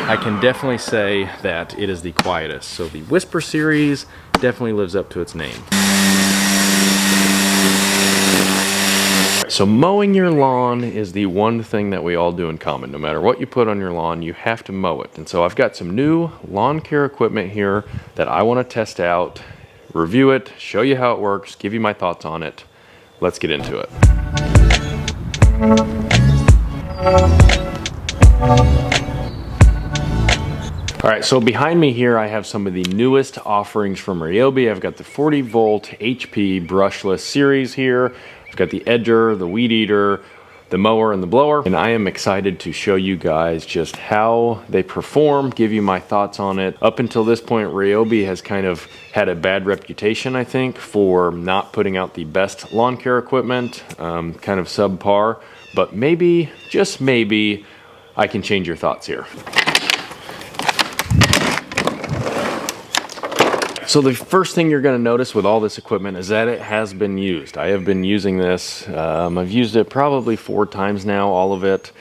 I can definitely say that it is the quietest. So the Whisper series definitely lives up to its name. So mowing your lawn is the one thing that we all do in common. No matter what you put on your lawn, you have to mow it. And so I've got some new lawn care equipment here that I want to test out, review it, show you how it works, give you my thoughts on it. Let's get into it. All right, so behind me here I have some of the newest offerings from Ryobi. I've got the 40 volt HP brushless series here. I've got the edger, the weed eater, the mower, and the blower. And I am excited to show you guys just how they perform, give you my thoughts on it. Up until this point, Ryobi has kind of had a bad reputation, I think, for not putting out the best lawn care equipment, kind of subpar. But maybe, just maybe, I can change your thoughts here. So the first thing you're going to notice with all this equipment is that it has been used. I have been using this. I've used it probably 4 times now, all of it,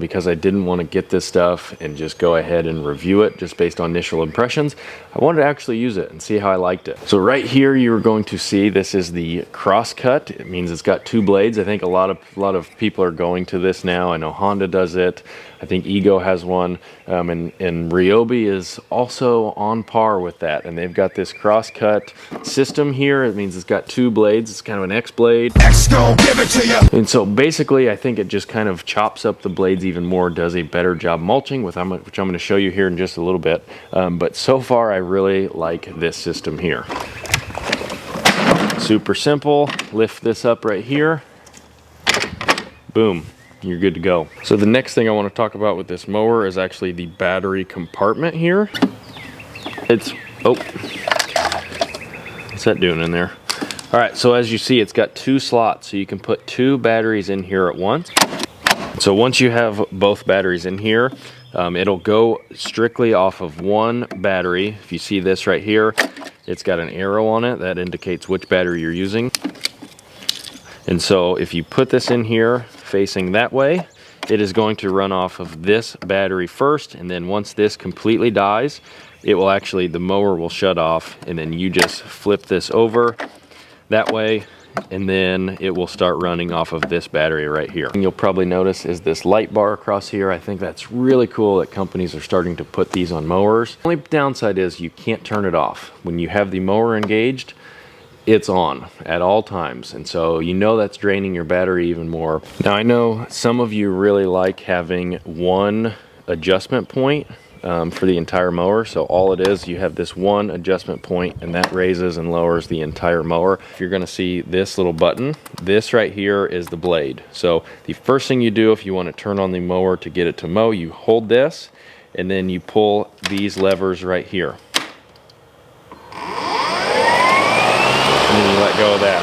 because I didn't want to get this stuff and just go ahead and review it just based on initial impressions. I wanted to actually use it and see how I liked it. So right here you're going to see this is the crosscut. It means it's got 2 blades. I think a lot of people are going to this now. I know Honda does it. I think Ego has one, and Ryobi is also on par with that. And they've got this crosscut system here. It means it's got 2 blades. It's kind of an X blade. X gon' give it to you. And so basically, I think it just kind of chops up the blades even more, does a better job mulching, which I'm going to show you here in just a little bit. But so far, I really like this system here. Super simple. Lift this up right here. Boom. You're good to go. So the next thing I want to talk about with this mower is actually the battery compartment here. What's that doing in there? All right, so as you see, it's got 2 slots, so you can put 2 batteries in here at once. So once you have both batteries in here, it'll go strictly off of 1 battery. If you see this right here, it's got an arrow on it that indicates which battery you're using. And so if you put this in here facing that way, it is going to run off of this battery first, and then once this completely dies, it will actually, the mower will shut off, and then you just flip this over that way, and then it will start running off of this battery right here. And you'll probably notice is this light bar across here. I think that's really cool that companies are starting to put these on mowers. The only downside is you can't turn it off. When you have the mower engaged, it's on at all times, and so you know that's draining your battery even more. Now I know some of you really like having 1 adjustment point for the entire mower. So all it is, you have this 1 adjustment point, and that raises and lowers the entire mower. If you're going to see this little button, this right here is the blade. So the first thing you do if you want to turn on the mower to get it to mow, you hold this and then you pull these levers right here. And then you let go of that.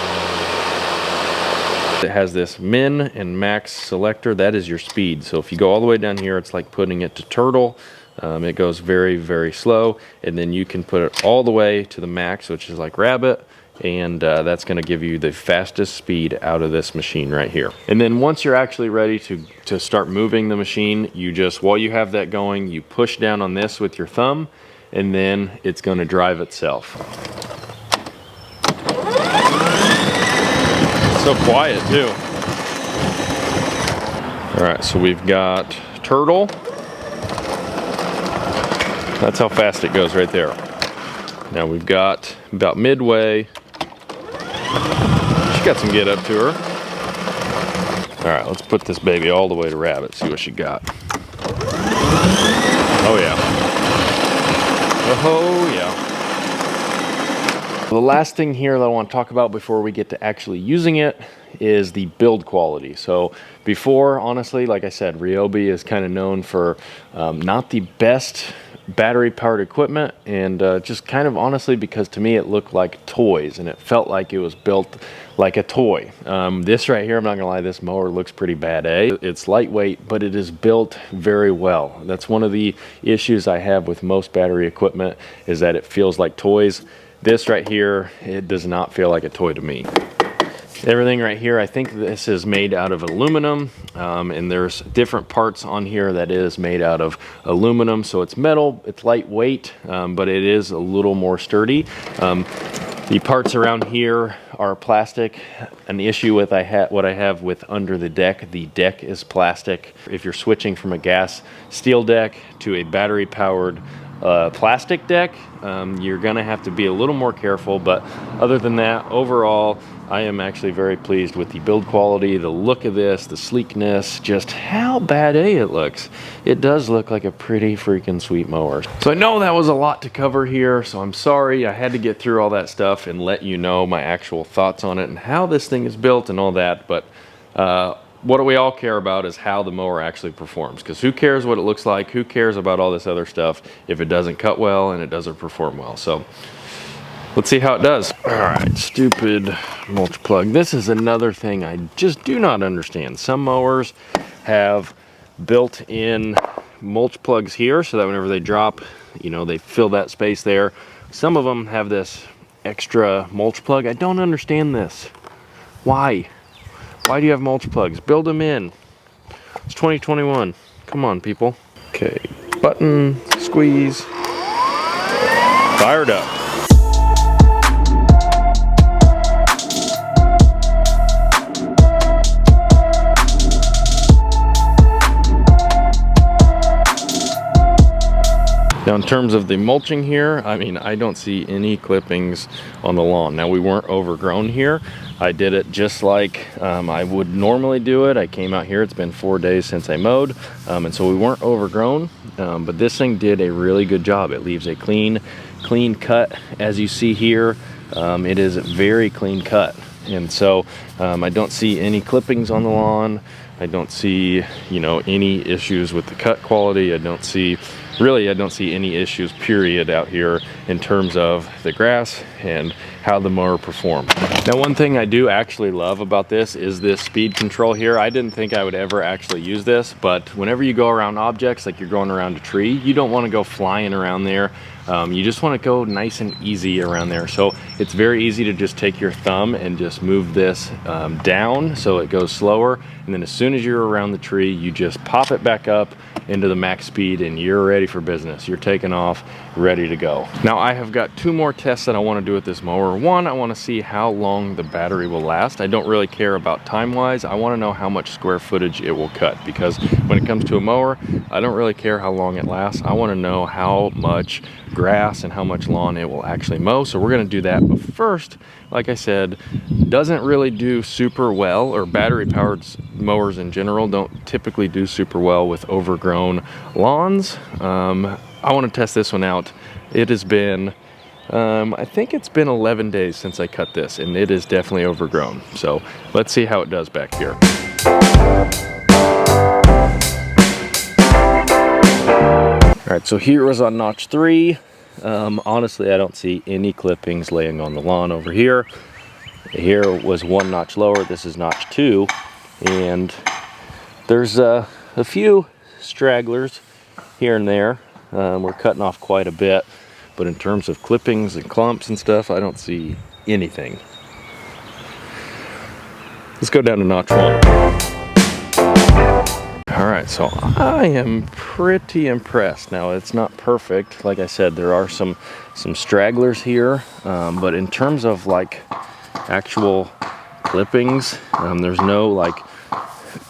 It has this min and max selector. That is your speed. So if you go all the way down here, it's like putting it to turtle. It goes very, very slow. And then you can put it all the way to the max, which is like rabbit. And that's going to give you the fastest speed out of this machine right here. And then once you're actually ready to start moving the machine, you just, while you have that going, you push down on this with your thumb, and then it's going to drive itself. So quiet too. All right, so we've got turtle. That's how fast it goes right there. Now we've got about midway. She got some get up to her. All right, let's put this baby all the way to rabbit, see what she got. Oh yeah. Oh yeah. The last thing here that I want to talk about before we get to actually using it is the build quality. So before, honestly, like I said, Ryobi is kind of known for not the best battery powered equipment, and just kind of honestly because to me it looked like toys and it felt like it was built like a toy. This right here, I'm not gonna lie, this mower looks pretty bad. It's lightweight, but it is built very well. That's one of the issues I have with most battery equipment, is that it feels like toys. This right here, it does not feel like a toy to me. Everything right here, I think this is made out of aluminum, and there's different parts on here that is made out of aluminum. So it's metal, it's lightweight, but it is a little more sturdy. The parts around here are plastic. An issue with what I have with under the deck is plastic. If you're switching from a gas steel deck to a battery powered plastic deck, you're gonna have to be a little more careful, but other than that, overall, I am actually very pleased with the build quality, the look of this, the sleekness, just how bad it looks. It does look like a pretty freaking sweet mower. So I know that was a lot to cover here, so I'm sorry I had to get through all that stuff and let you know my actual thoughts on it and how this thing is built and all that, but what do we all care about is how the mower actually performs, because who cares what it looks like, who cares about all this other stuff if it doesn't cut well and it doesn't perform well. So let's see how it does. All right, stupid mulch plug. This is another thing I just do not understand. Some mowers have built-in mulch plugs here so that whenever they drop, you know, they fill that space there. Some of them have this extra mulch plug. I don't understand this. Why? Why do you have mulch plugs? Build them in. It's 2021. Come on, people. Okay, button, squeeze. Fired up. Now in terms of the mulching here, I mean, I don't see any clippings on the lawn. Now we weren't overgrown here. I did it just like I would normally do it. I came out here, it's been 4 days since I mowed, and so we weren't overgrown, but this thing did a really good job. It leaves a clean cut, as you see here. It is a very clean cut. And so I don't see any clippings on the lawn. I don't see, you know, any issues with the cut quality. I don't see any issues, period, out here in terms of the grass and how the mower performs. Now, one thing I do actually love about this is this speed control here. I didn't think I would ever actually use this, but whenever you go around objects, like you're going around a tree, you don't want to go flying around there. You just want to go nice and easy around there. So it's very easy to just take your thumb and just move this down so it goes slower. And then as soon as you're around the tree, you just pop it back up into the max speed and you're ready for business. You're taking off, ready to go. Now I have got 2 more tests that I want to do with this mower. One, I want to see how long the battery will last. I don't really care about time-wise. I want to know how much square footage it will cut, because when it comes to a mower, I don't really care how long it lasts. I want to know how much grass and how much lawn it will actually mow. So we're going to do that. But first, like I said, doesn't really do super well, or battery powered mowers in general don't typically do super well with overgrown lawns. I want to test this one out. It has been I think it's been 11 days since I cut this, and it is definitely overgrown. So let's see how it does back here. All right, so here was on notch 3. Honestly, I don't see any clippings laying on the lawn over here. Here was 1 notch lower. This is notch 2, and there's a few stragglers here and there. We're cutting off quite a bit, but in terms of clippings and clumps and stuff, I don't see anything. Let's go down to notch 1. All right, so I am pretty impressed. Now, it's not perfect. Like I said, there are some stragglers here, but in terms of like actual clippings, there's no like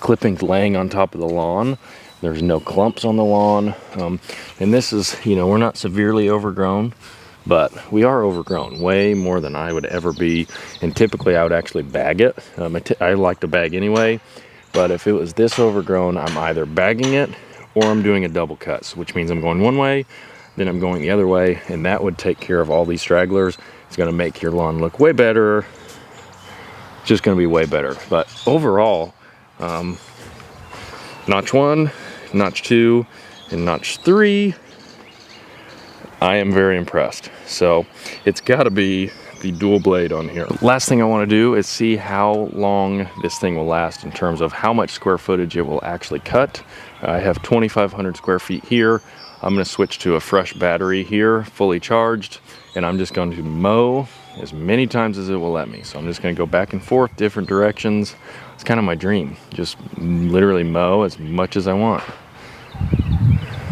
clippings laying on top of the lawn. There's no clumps on the lawn. And this is, you know, we're not severely overgrown, but we are overgrown way more than I would ever be. And typically I would actually bag it. I like to bag anyway. But if it was this overgrown, I'm either bagging it or I'm doing a double cut, which means I'm going one way, then I'm going the other way, and that would take care of all these stragglers. It's gonna make your lawn look way better. It's just gonna be way better. But overall, notch 1, notch 2, and notch 3, I am very impressed. So it's gotta be the dual blade on here. Last thing I want to do is see how long this thing will last in terms of how much square footage it will actually cut. I have 2,500 square feet here. I'm going to switch to a fresh battery here, fully charged, and I'm just going to mow as many times as it will let me. So I'm just gonna go back and forth, different directions. It's kind of my dream. Just literally mow as much as I want.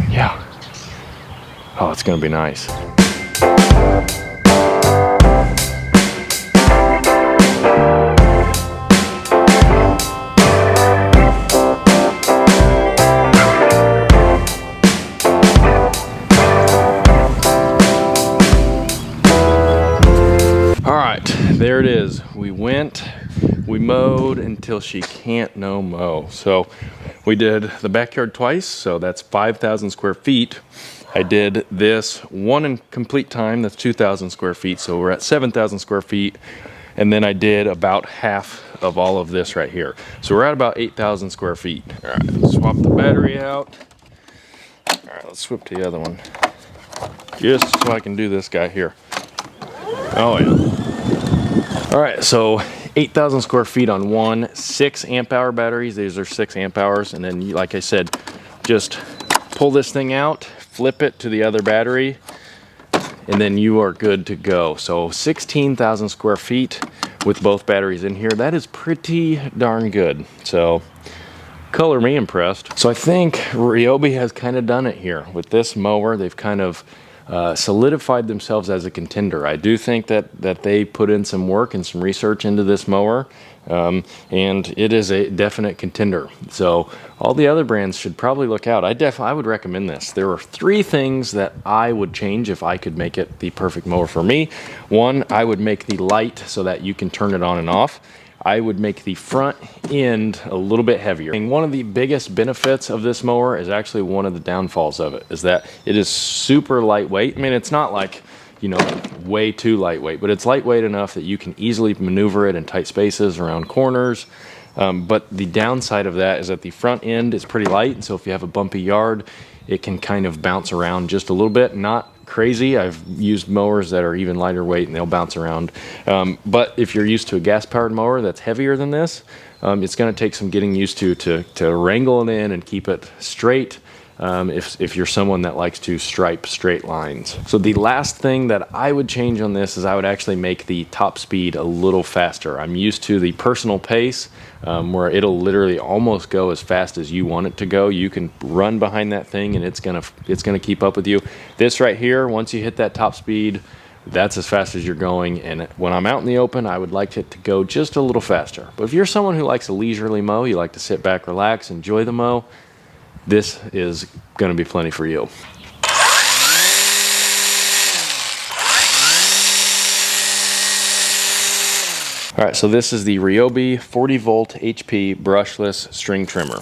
Yeah. Oh, it's gonna be nice. There it is. We mowed until she can't no mow. So we did the backyard twice, so that's 5,000 square feet. I did this one in complete time, that's 2,000 square feet, so we're at 7,000 square feet. And then I did about half of all of this right here. So we're at about 8,000 square feet. All right, let's swap the battery out. All right, let's switch to the other one. Just so I can do this guy here. Oh yeah. All right, so 8,000 square feet on one, 6 amp hour batteries. These are 6 amp hours. And then, like I said, just pull this thing out, flip it to the other battery, and then you are good to go. So 16,000 square feet with both batteries in here. That is pretty darn good. So color me impressed. So I think Ryobi has kind of done it here. With this mower, they've kind of solidified themselves as a contender. I do think that they put in some work and some research into this mower, and it is a definite contender. So all the other brands should probably look out. I would recommend this. There are 3 things that I would change if I could make it the perfect mower for me. One, I would make the light so that you can turn it on and off. I would make the front end a little bit heavier. And one of the biggest benefits of this mower is actually one of the downfalls of it, is that it is super lightweight. I mean, it's not like, you know, way too lightweight, but it's lightweight enough that you can easily maneuver it in tight spaces around corners. But the downside of that is that the front end is pretty light, and so if you have a bumpy yard, it can kind of bounce around just a little bit. Not crazy. I've used mowers that are even lighter weight and they'll bounce around. But if you're used to a gas-powered mower that's heavier than this, it's going to take some getting used to wrangle it in and keep it straight. If you're someone that likes to stripe straight lines. So the last thing that I would change on this is I would actually make the top speed a little faster. I'm used to the personal pace, where it'll literally almost go as fast as you want it to go. You can run behind that thing and it's gonna keep up with you. This right here, once you hit that top speed, that's as fast as you're going. And when I'm out in the open, I would like it to go just a little faster. But if you're someone who likes a leisurely mow, you like to sit back, relax, enjoy the mow, this is going to be plenty for you. All right, so this is the Ryobi 40V HP brushless string trimmer.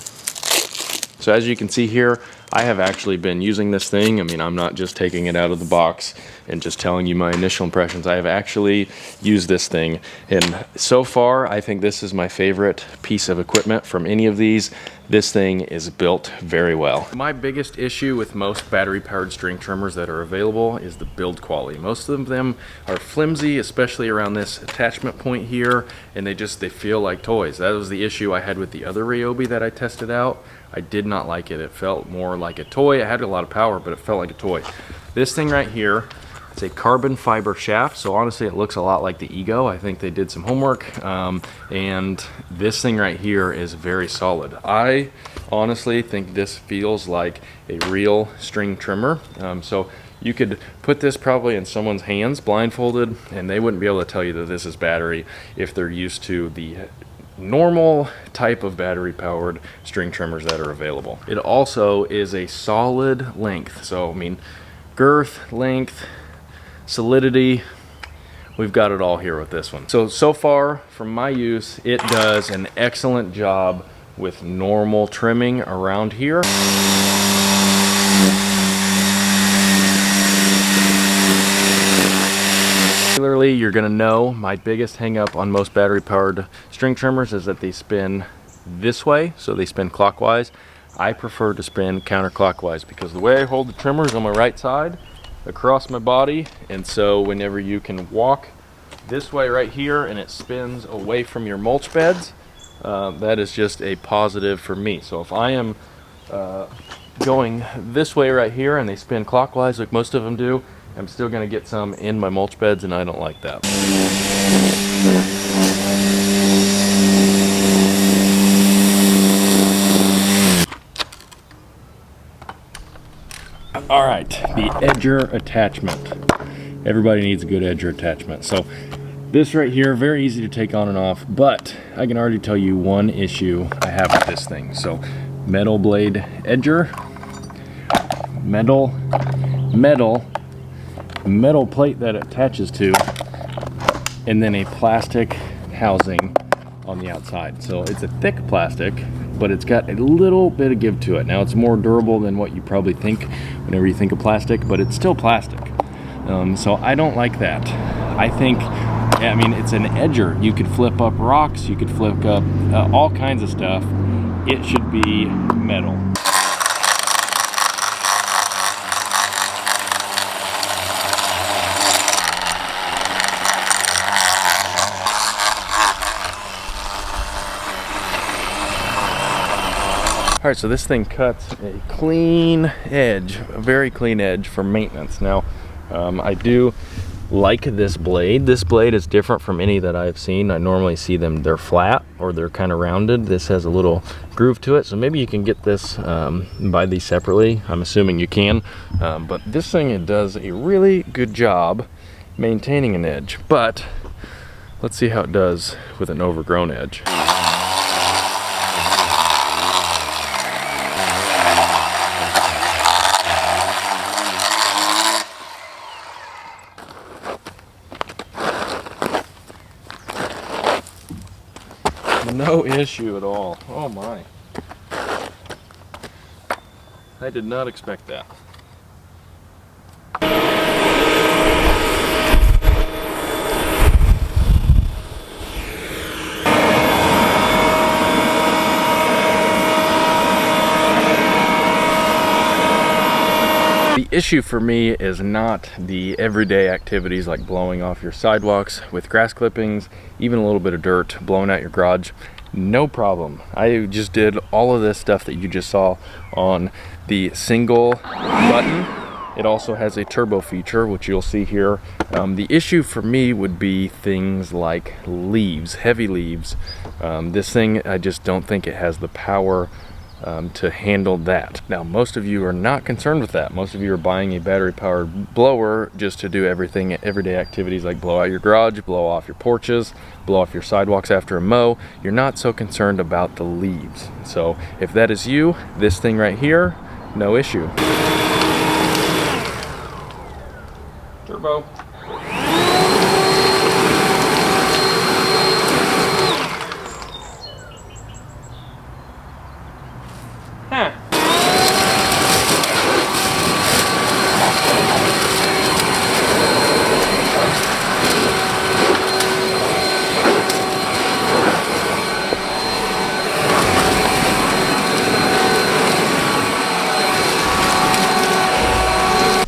So as you can see here, I have actually been using this thing. I mean, I'm not just taking it out of the box and just telling you my initial impressions. I have actually used this thing, and so far I think this is my favorite piece of equipment from any of these. This thing is built very well. My biggest issue with most battery powered string trimmers that are available is the build quality. Most of them are flimsy, especially around this attachment point here, and they feel like toys. That was the issue I had with the other Ryobi that I tested out. I did not like it. It felt more like a toy. It had a lot of power, but it felt like a toy. This thing right here, it's a carbon fiber shaft, so honestly it looks a lot like the Ego. I think they did some homework, and this thing right here is very solid. I honestly think this feels like a real string trimmer. So you could put this probably in someone's hands blindfolded, and they wouldn't be able to tell you that this is battery if they're used to the normal type of battery powered string trimmers that are available. It also is a solid length, so I mean girth, length, solidity, we've got it all here with this one. So far from my use, it does an excellent job with normal trimming around here. Particularly, you're gonna know my biggest hang up on most battery powered string trimmers is that they spin this way, so they spin clockwise. I prefer to spin counterclockwise because the way I hold the trimmer is on my right side across my body, and so whenever you can walk this way right here and it spins away from your mulch beds, that is just a positive for me. So if I am going this way right here and they spin clockwise like most of them do, I'm still gonna get some in my mulch beds, and I don't like that. All right, the edger attachment. Everybody needs a good edger attachment. So this right here, very easy to take on and off, but I can already tell you one issue I have with this thing. So metal blade edger, metal plate that it attaches to, and then a plastic housing on the outside. So it's a thick plastic, but it's got a little bit of give to it. Now it's more durable than what you probably think whenever you think of plastic, but it's still plastic. So I don't like that. I think, I mean, it's an edger. You could flip up rocks, you could flip up all kinds of stuff. It should be metal. All right, so this thing cuts a clean edge, a very clean edge for maintenance. Now, I do like this blade. This blade is different from any that I've seen. I normally see them, they're flat or they're kind of rounded. This has a little groove to it, so maybe you can get this, buy these separately. I'm assuming you can, but this thing, it does a really good job maintaining an edge. But let's see how it does with an overgrown edge. No issue at all. Oh my. I did not expect that. The issue for me is not the everyday activities like blowing off your sidewalks with grass clippings, even a little bit of dirt, blowing out your garage. No problem. I just did all of this stuff that you just saw on the single button. It also has a turbo feature, which you'll see here. The issue for me would be things like leaves, heavy leaves. This thing, I just don't think it has the power to handle that. Now, most of you are not concerned with that. Most of you are buying a battery powered blower just to do everything, everyday activities like blow out your garage, blow off your porches, blow off your sidewalks after a mow. You're not so concerned about the leaves. So if that is you, this thing right here, no issue. Turbo. Huh.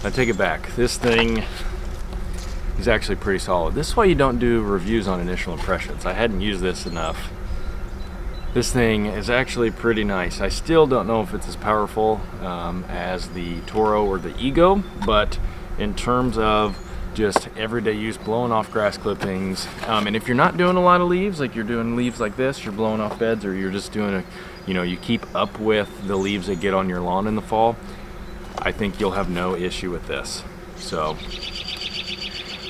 I take it back. This thing is actually pretty solid. This is why you don't do reviews on initial impressions. I hadn't used this enough. This thing is actually pretty nice. I still don't know if it's as powerful as the Toro or the Ego, but in terms of just everyday use, blowing off grass clippings, and if you're not doing a lot of leaves, like you're doing leaves like this, you're blowing off beds, or you're just doing you keep up with the leaves that get on your lawn in the fall, I think you'll have no issue with this. So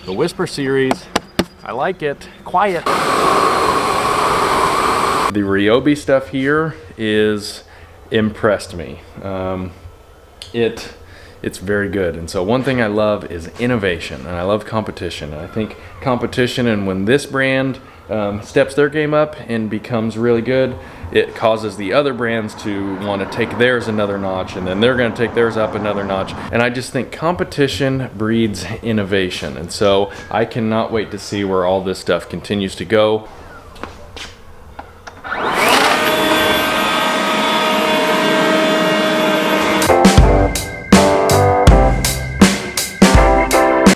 the Whisper series, I like it. Quiet. The Ryobi stuff here is impressed me. It's very good. And so one thing I love is innovation, and I love competition. And I think competition, and when this brand steps their game up and becomes really good, it causes the other brands to want to take theirs another notch, and then they're going to take theirs up another notch. And I just think competition breeds innovation. And so I cannot wait to see where all this stuff continues to go.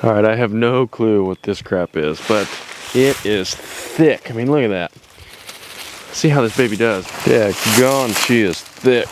All right, I have no clue what this crap is, but it is thick. I mean, look at that. See how this baby does. Yeah, gone, she is thick.